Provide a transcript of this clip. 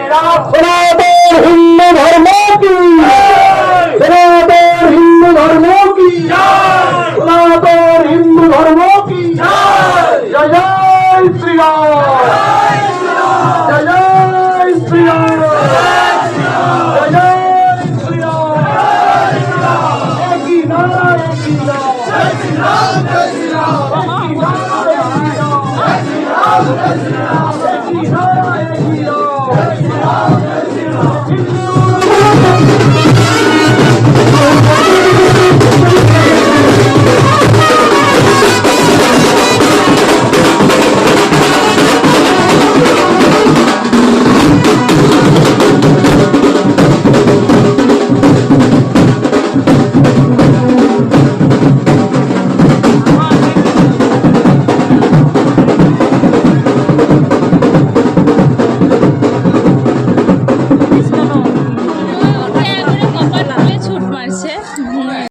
সনাতন হিন্দু ধর্ম কি, সনাতন হিন্দু ধর্ম কি, সনাতন হিন্দু ধর্ম কি। জয় জয় শ্রীরাম, জয় জয় শ্রীরাম, জয় জয় শ্রীরাম। একই নারা, একই নাম, একই নাম, একই নাম, একই নাম, একই নাম, একই নাম, একই নাম।